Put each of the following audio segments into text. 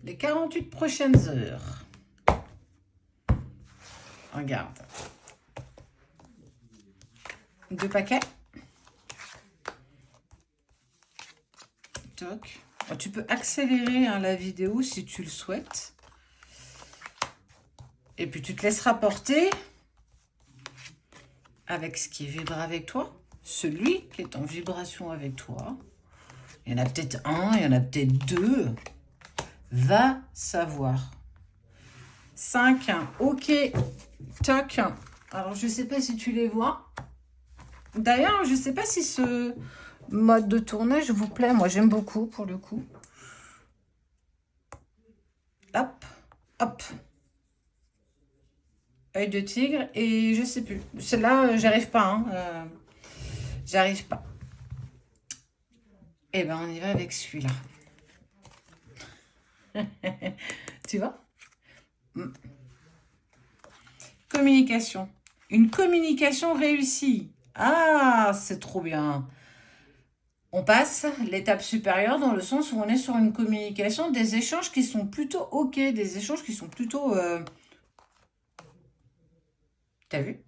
Les 48 prochaines heures. Regarde. 2 paquets. Toc. Tu peux accélérer la vidéo si tu le souhaites. Et puis tu te laisseras porter avec ce qui vibre avec toi. Celui qui est en vibration avec toi. Il y en a peut-être un, il y en a peut-être deux. Va savoir. 5. Ok. Toc. Alors, je ne sais pas si tu les vois. D'ailleurs, je ne sais pas si ce mode de tournage vous plaît. Moi, j'aime beaucoup pour le coup. Hop. Hop. Œil de tigre. Et je sais plus. Celle-là, j'arrive pas. J'arrive pas. Eh ben, on y va avec celui-là. Tu vois? Communication. Une communication réussie. Ah, c'est trop bien. On passe l'étape supérieure dans le sens où on est sur une communication, des échanges qui sont plutôt ok, des échanges qui sont plutôt... T'as vu?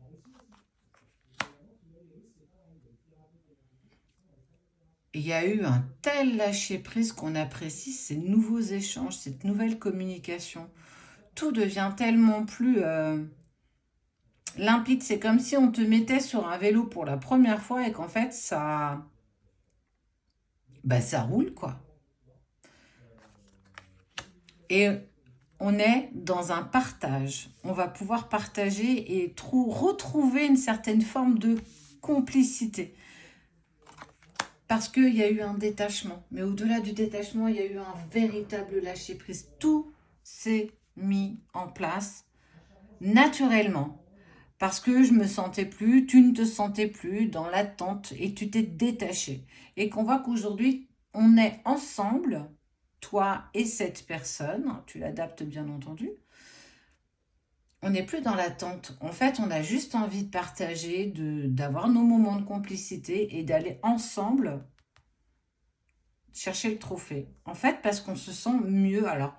Il y a eu un tel lâcher-prise qu'on apprécie ces nouveaux échanges, cette nouvelle communication. Tout devient tellement plus limpide. C'est comme si on te mettait sur un vélo pour la première fois et qu'en fait, ça roule, quoi. Et on est dans un partage. On va pouvoir partager et retrouver une certaine forme de complicité. Parce qu'il y a eu un détachement. Mais au-delà du détachement, il y a eu un véritable lâcher-prise. Tout s'est mis en place naturellement. Parce que je me sentais plus, tu ne te sentais plus dans l'attente et tu t'es détaché. Et qu'on voit qu'aujourd'hui, on est ensemble, toi et cette personne, tu l'adaptes bien entendu, on n'est plus dans l'attente. En fait, on a juste envie de partager, d'avoir nos moments de complicité et d'aller ensemble chercher le trophée. En fait, parce qu'on se sent mieux. Alors,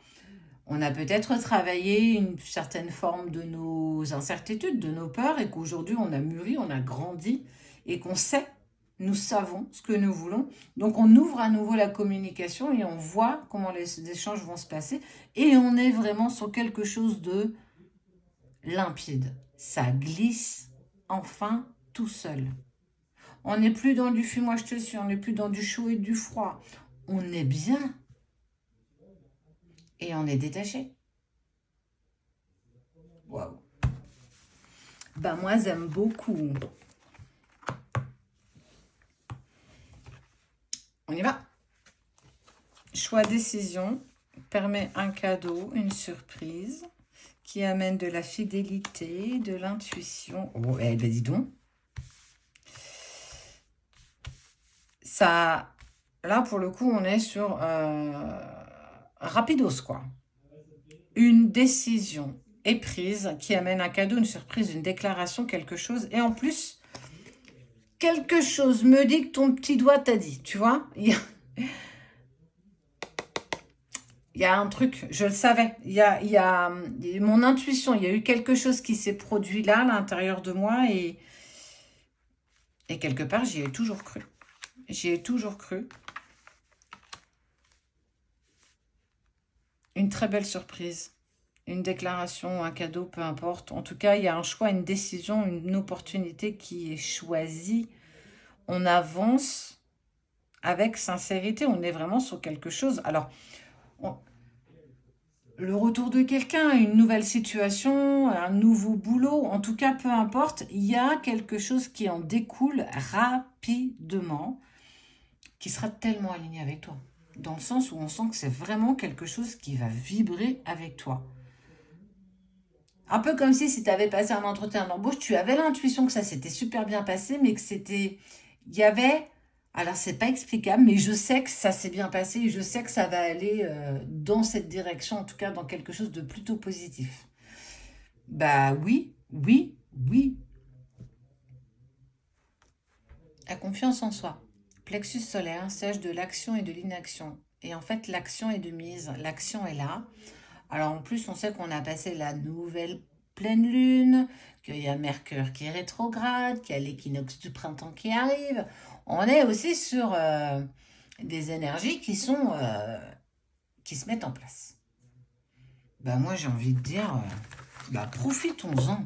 on a peut-être travaillé une certaine forme de nos incertitudes, de nos peurs, et qu'aujourd'hui, on a mûri, on a grandi, et qu'on sait, nous savons ce que nous voulons. Donc, on ouvre à nouveau la communication et on voit comment les échanges vont se passer. Et on est vraiment sur quelque chose de limpide. Ça glisse enfin tout seul. On n'est plus dans du fuis-moi je te suis, on n'est plus dans du chaud et du froid. On est bien. Et on est détaché. Waouh. Ben moi, j'aime beaucoup. On y va. Choix décision permet un cadeau, une surprise qui amène de la fidélité, de l'intuition. Oh, eh ben dis donc. Ça, là, pour le coup, on est sur rapidos, quoi. Une décision est prise qui amène un cadeau, une surprise, une déclaration, quelque chose. Et en plus, quelque chose me dit que ton petit doigt t'a dit, tu vois. Il y a un truc, je le savais. Il y a mon intuition, il y a eu quelque chose qui s'est produit là, à l'intérieur de moi. Et quelque part, j'y ai toujours cru. J'y ai toujours cru. Une très belle surprise. Une déclaration, un cadeau, peu importe. En tout cas, il y a un choix, une décision, une opportunité qui est choisie. On avance avec sincérité. On est vraiment sur quelque chose. Alors, le retour de quelqu'un, une nouvelle situation, un nouveau boulot, en tout cas, peu importe, il y a quelque chose qui en découle rapidement, qui sera tellement aligné avec toi. Dans le sens où on sent que c'est vraiment quelque chose qui va vibrer avec toi. Un peu comme si tu avais passé un entretien d'embauche, tu avais l'intuition que ça s'était super bien passé, mais que c'était... Il y avait... Alors, c'est pas explicable, mais je sais que ça s'est bien passé et je sais que ça va aller dans cette direction, en tout cas dans quelque chose de plutôt positif. Bah oui, oui, oui. La confiance en soi. Plexus solaire, siège de l'action et de l'inaction. Et en fait, l'action est de mise. L'action est là. Alors en plus, on sait qu'on a passé la nouvelle pleine lune, qu'il y a Mercure qui est rétrograde, qu'il y a l'équinoxe du printemps qui arrive. On est aussi sur des énergies qui se mettent en place. Moi j'ai envie de dire, profitons-en.